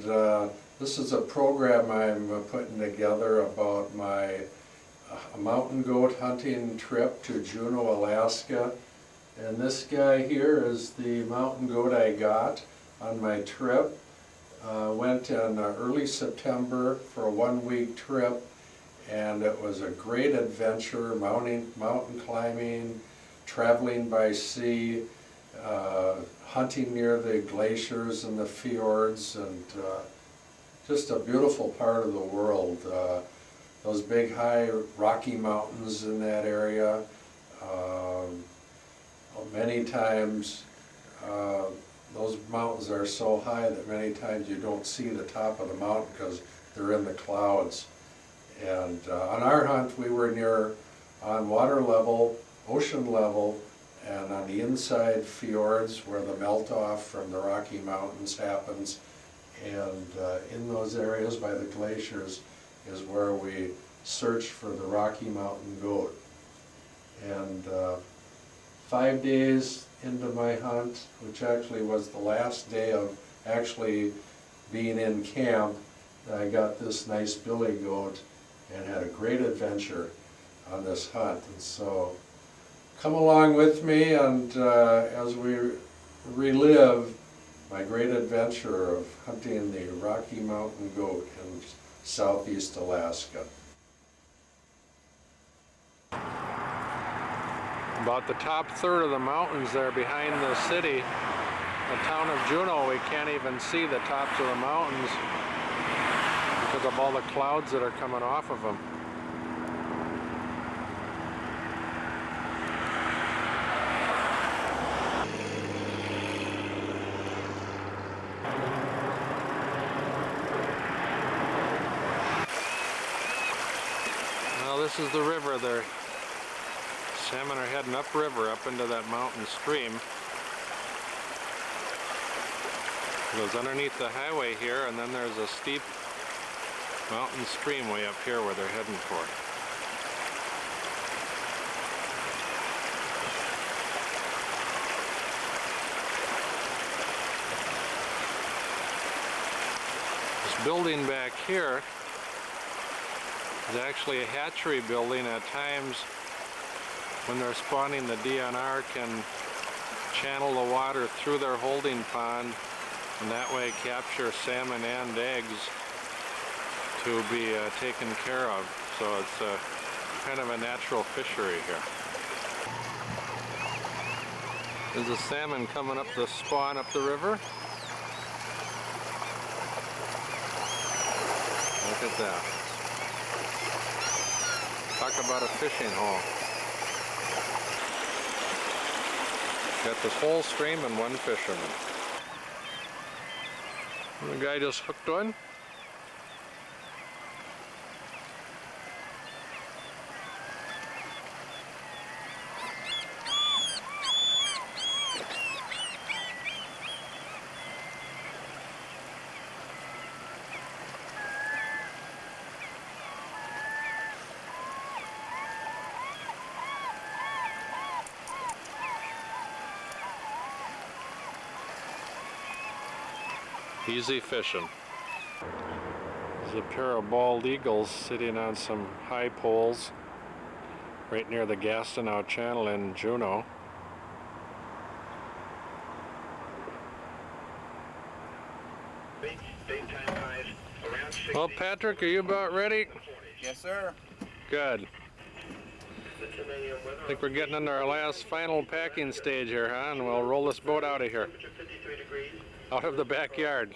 and this is a program I'm putting together about my mountain goat hunting trip to Juneau, Alaska. And this guy here is the mountain goat I got on my trip. Went in early September for a one-week trip, and it was a great adventure, mountain climbing, traveling by sea, hunting near the glaciers and the fjords, and just a beautiful part of the world. Those big high Rocky Mountains in that area. Many times those mountains are so high that many times you don't see the top of the mountain because they're in the clouds. And on our hunt we were near on water level, ocean level, and on the inside fjords where the melt off from the Rocky Mountains happens. And in those areas by the glaciers is where we searched for the Rocky Mountain goat. And 5 days into my hunt, which actually was the last day of actually being in camp, I got this nice billy goat and had a great adventure on this hunt. And so come along with me, and as we relive my great adventure of hunting the Rocky Mountain goat in southeast Alaska. About the top third of the mountains there behind the city, the town of Juneau, we can't even see the tops of the mountains because of all the clouds that are coming off of them. Now this is the river there. Salmon are heading upriver, up into that mountain stream. It goes underneath the highway here, and then there's a steep mountain stream way up here where they're heading for. This building back here is actually a hatchery building. At times when they're spawning, the DNR can channel the water through their holding pond and that way capture salmon and eggs to be taken care of. So it's kind of a natural fishery here. There's a salmon coming up the spawn up the river. Look at that. Talk about a fishing hole. Got this whole stream and one fisherman. And the guy just hooked one. Easy fishing. There's a pair of bald eagles sitting on some high poles right near the Gastineau Channel in Juneau. Well, Patrick, are you about ready? Yes, sir. Good. I think we're getting into our last final packing stage here, huh? And we'll roll this boat out of here. Out of the backyard.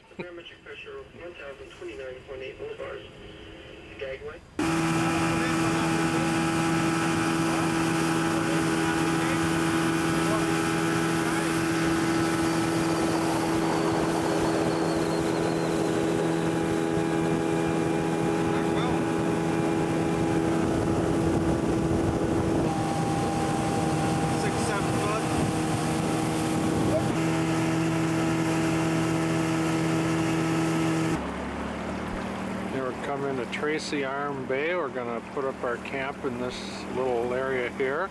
Come into Tracy Arm Bay. We're going to put up our camp in this little area here.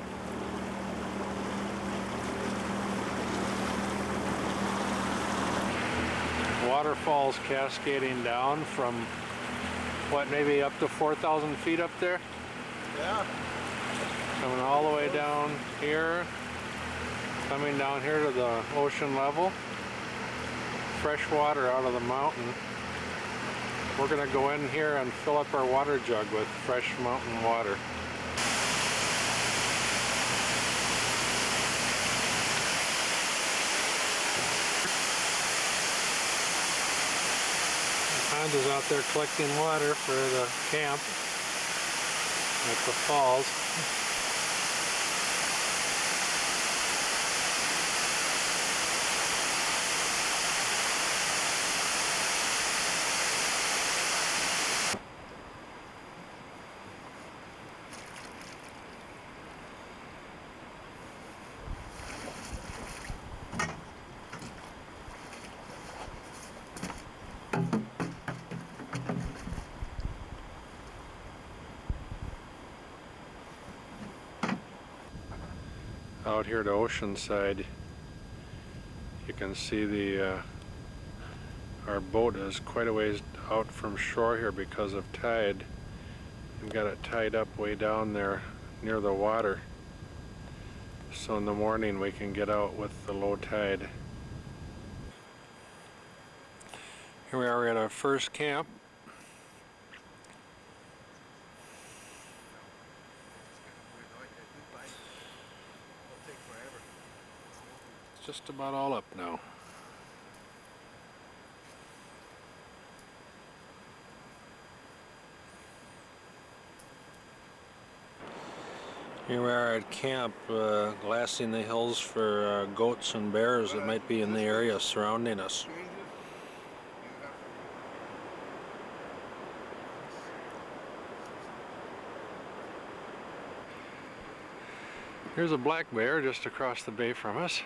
waterfalls cascading down from, what, maybe up to 4,000 feet up there? Yeah. Coming all the way down here, coming down here to the ocean level. Fresh water out of the mountain. We're going to go in here and fill up our water jug with fresh mountain water. Hans is out there collecting water for the camp at the falls. Out here to Oceanside, you can see the our boat is quite a ways out from shore here because of tide. We've got it tied up way down there near the water, so in the morning we can get out with the low tide. Here we are at our first camp. It's just about all up now. Here we are at camp, glassing the hills for goats and bears that might be in the area surrounding us. Here's a black bear just across the bay from us.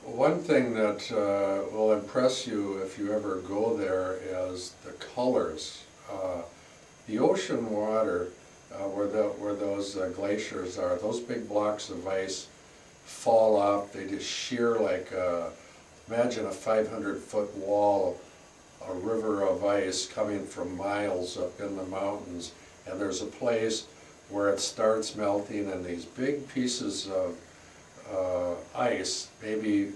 One thing that will impress you if you ever go there is the colors. The ocean water, where those glaciers are, those big blocks of ice fall off. They just shear like, imagine a 500-foot wall, a river of ice coming from miles up in the mountains. And there's a place where it starts melting, and these big pieces of ice, maybe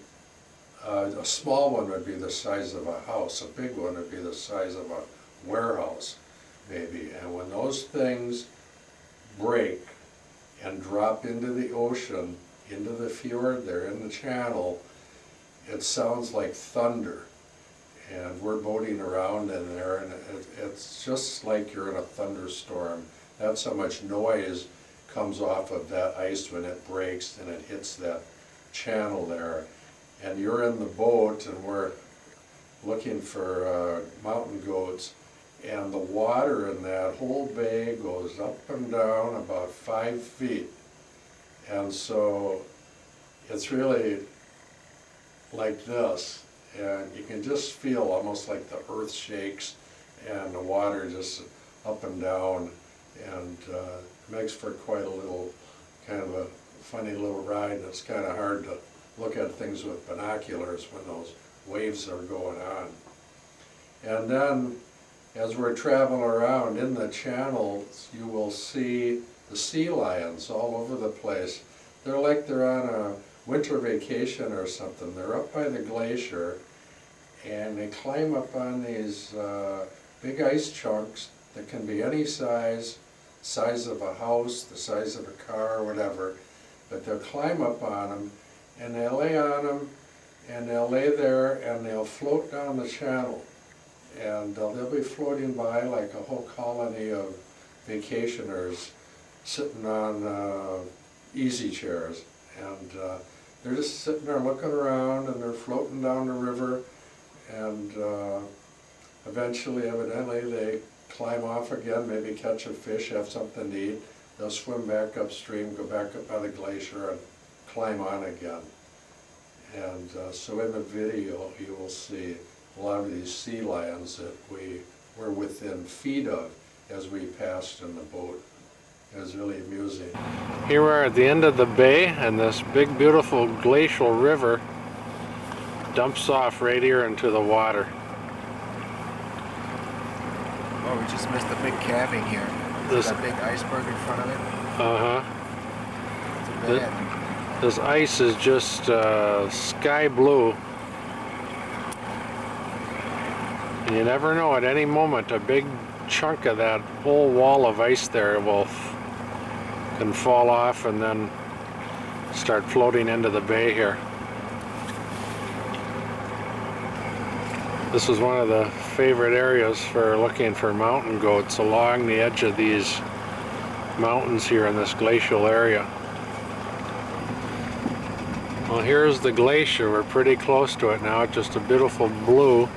a small one would be the size of a house, a big one would be the size of a warehouse, maybe. And when those things break and drop into the ocean, into the fjord there, in the channel, it sounds like thunder. And we're boating around in there, and it's just like you're in a thunderstorm. That's how much noise comes off of that ice when it breaks and it hits that channel there. And you're in the boat, and we're looking for mountain goats, and the water in that whole bay goes up and down about 5 feet. And so it's really like this, and you can just feel almost like the earth shakes and the water just up and down, and makes for quite a little, kind of a funny little ride. It's kind of hard to look at things with binoculars when those waves are going on. And then as we're traveling around in the channels, you will see the sea lions all over the place. They're like they're on a winter vacation or something. They're up by the glacier, and they climb up on these big ice chunks that can be any size of a house, the size of a car, whatever. But they'll climb up on them, and they'll lay on them, and they'll lay there, and they'll float down the channel. And they'll be floating by like a whole colony of vacationers sitting on easy chairs. And they're just sitting there looking around, and they're floating down the river, and eventually, evidently, they climb off again, maybe catch a fish, have something to eat. They'll swim back upstream, go back up by the glacier and climb on again. And so in the video you will see a lot of these sea lions that we were within feet of as we passed in the boat. It was really amusing. Here we are at the end of the bay, and this big beautiful glacial river dumps off right here into the water. Oh, we just missed the big calving here. There's a big iceberg in front of it. Too bad. This ice is just sky blue. And you never know, at any moment a big chunk of that whole wall of ice there can fall off and then start floating into the bay here. This is one of the favorite areas for looking for mountain goats, along the edge of these mountains here in this glacial area. Well, here's the glacier. We're pretty close to it now. Just a beautiful blue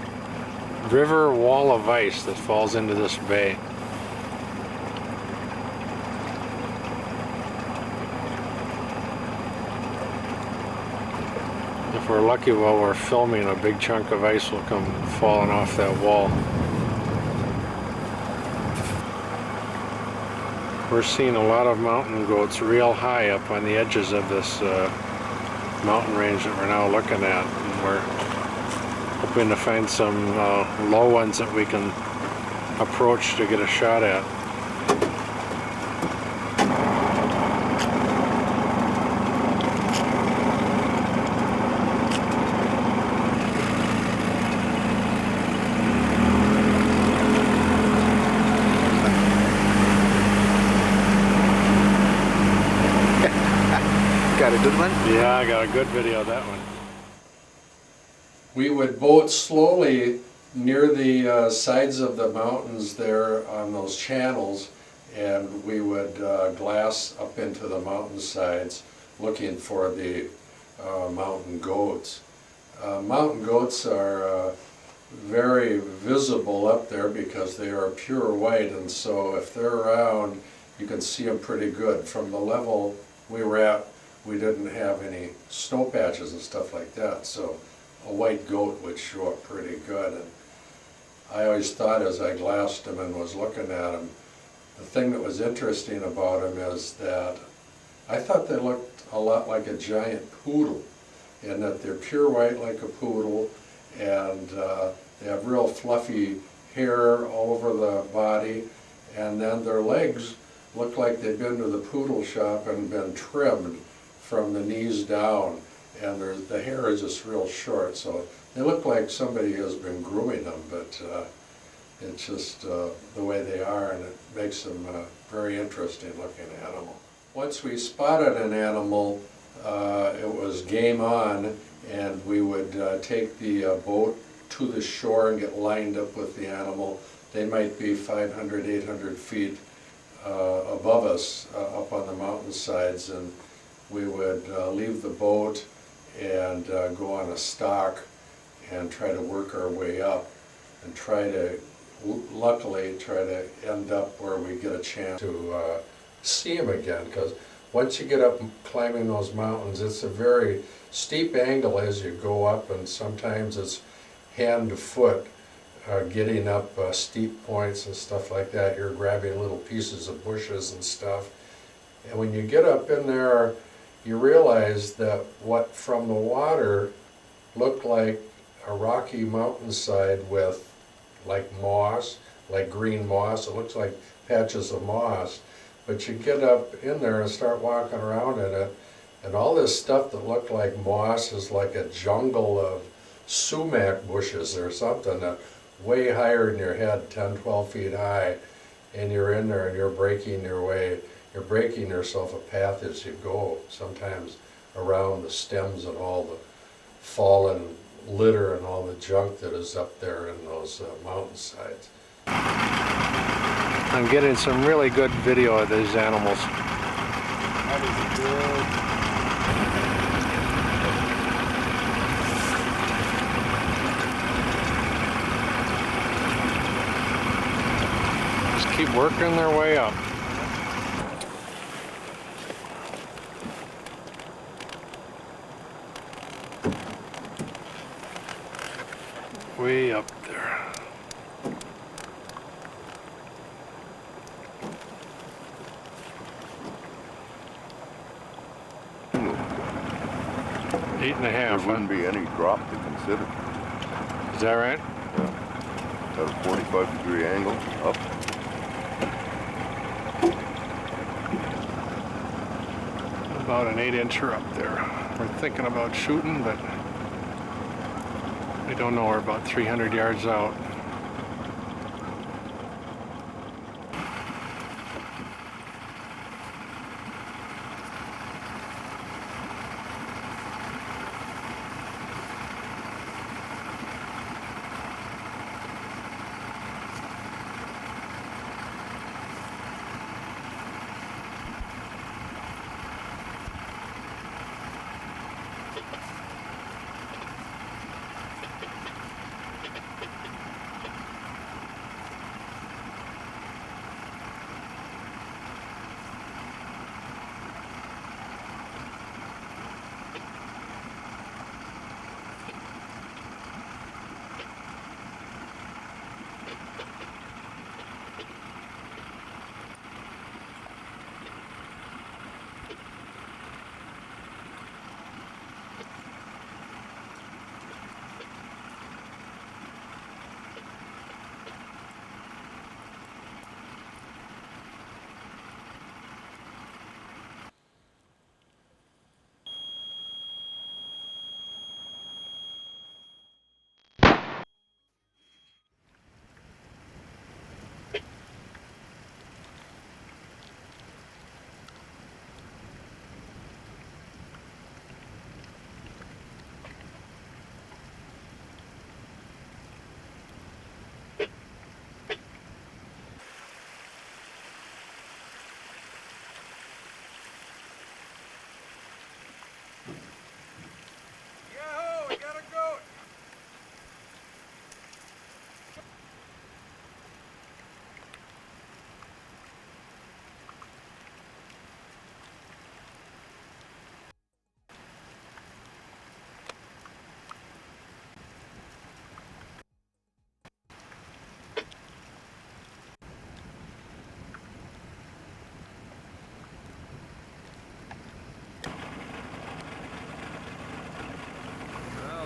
river wall of ice that falls into this bay. If we're lucky while we're filming, a big chunk of ice will come falling off that wall. We're seeing a lot of mountain goats real high up on the edges of this mountain range that we're now looking at. And we're hoping to find some low ones that we can approach to get a shot at. Got a good one? Yeah, I got a good video of that one. We would boat slowly near the sides of the mountains there on those channels, and we would glass up into the mountain sides looking for the mountain goats. Mountain goats are very visible up there because they are pure white, and so if they're around you can see them pretty good. From the level we were at, we didn't have any snow patches and stuff like that, so a white goat would show up pretty good. And I always thought as I glassed them and was looking at them, the thing that was interesting about them is that I thought they looked a lot like a giant poodle, in that they're pure white like a poodle, and they have real fluffy hair all over the body, and then their legs look like they've been to the poodle shop and been trimmed from the knees down, and the hair is just real short, so they look like somebody has been grooming them, but it's just the way they are, and it makes them a very interesting looking animal. Once we spotted an animal, it was game on, and we would take the boat to the shore and get lined up with the animal. They might be 500, 800 feet above us up on the mountainsides, and we would leave the boat and go on a stalk and try to work our way up and luckily try to end up where we get a chance to see them again, because once you get up climbing those mountains, it's a very steep angle as you go up, and sometimes it's hand to foot getting up steep points and stuff like that. You're grabbing little pieces of bushes and stuff, and when you get up in there you realize that what from the water looked like a rocky mountainside with like moss, like green moss. It looks like patches of moss, but you get up in there and start walking around in it, and all this stuff that looked like moss is like a jungle of sumac bushes or something that way higher than your head, 10, 12 feet high, and you're in there and you're breaking your way. You're breaking yourself a path as you go, sometimes around the stems and all the fallen litter and all the junk that is up there in those mountainsides. I'm getting some really good video of these animals. That is good. keep working their way up. Way up there. Eight and a half, There wouldn't be any drop to consider. Is that right? Yeah. At a 45-degree angle, up. About an 8-incher up there. We're thinking about shooting, but we don't know. We're about 300 yards out.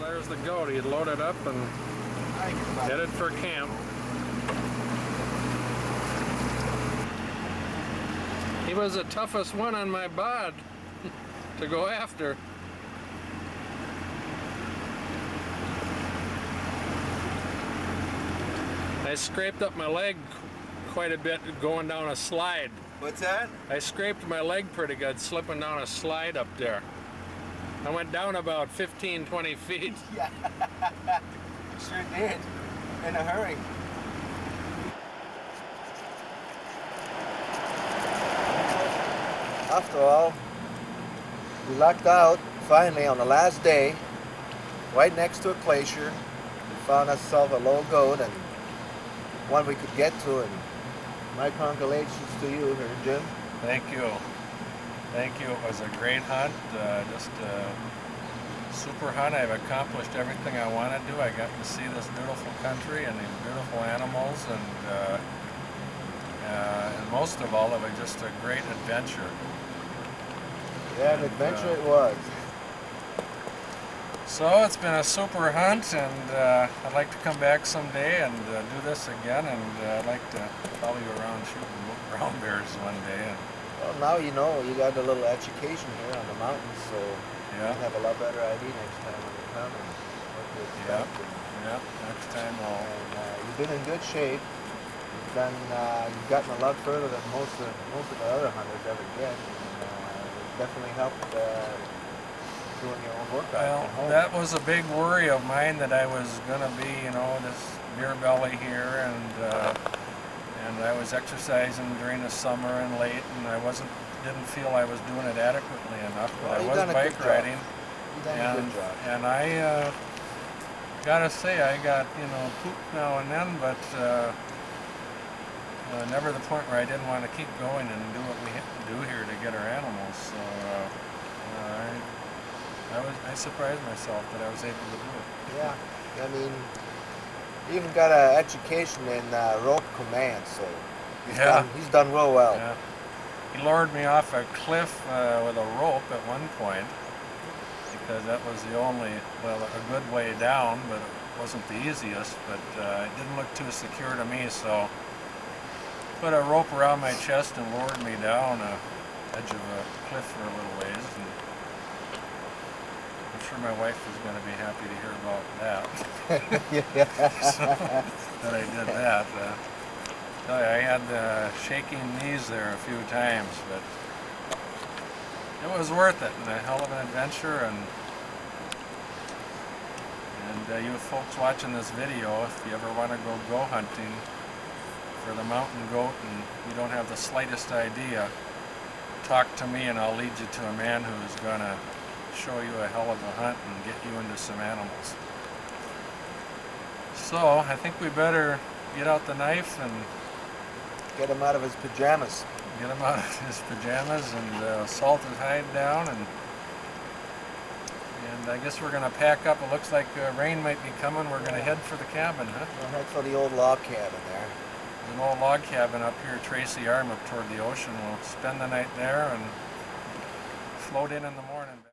There's the goat. He had loaded up and headed for camp. He was the toughest one on my bod to go after. I scraped up my leg quite a bit going down a slide. What's that? I scraped my leg pretty good slipping down a slide up there. I went down about 15, 20 feet. Yeah, sure did. In a hurry. After all, we lucked out finally on the last day, right next to a glacier. We found ourselves a low goat and one we could get to. And my congratulations to you here, Jim. Thank you. Thank you. It was a great hunt, just a super hunt. I've accomplished everything I wanted to. I got to see this beautiful country and these beautiful animals, and most of all, it was just a great adventure. Yeah, an adventure it was. So it's been a super hunt, and I'd like to come back someday and do this again, and I'd like to follow you around shooting brown bears one day. Well, now you know, you got a little education here on the mountains, so Yeah. you'll have a lot better idea next time when you come and what to Yeah, expect. yeah. Next time I'll. And you've been in good shape. You've gotten a lot further than most of the other hunters ever get. And it definitely helped doing your own workout Well, at home. that was a big worry of mine, that I was going to be, this beer belly here, and I was exercising during the summer and late, and didn't feel I was doing it adequately enough. But Well, I you've was done a bike good job. riding, You've done a good job. and I gotta say, I got poop now and then, but never the point where I didn't want to keep going and do what we do here to get our animals. So I surprised myself that I was able to do it. Yeah, I mean, he even got an education in rope command, so he's done real well. Yeah. He lured me off a cliff with a rope at one point because that was the only, well, a good way down, but it wasn't the easiest, but it didn't look too secure to me, so put a rope around my chest and lowered me down the edge of a cliff for a little ways. And I'm sure my wife was going to be happy to hear about that. So, that I did that. I had shaking knees there a few times, but it was worth it and a hell of an adventure. And you folks watching this video, if you ever want to go hunting for the mountain goat and you don't have the slightest idea, talk to me and I'll lead you to a man who's going to show you a hell of a hunt and get you into some animals. So I think we better get out the knife and Get him out of his pajamas. get him out of his pajamas and salt his hide down, and I guess we're going to pack up. It looks like rain might be coming. We're going to head for the cabin, huh? We'll head for the old log cabin there. There's an old log cabin up here, Tracy Arm, up toward the ocean. We'll spend the night there and float in the morning.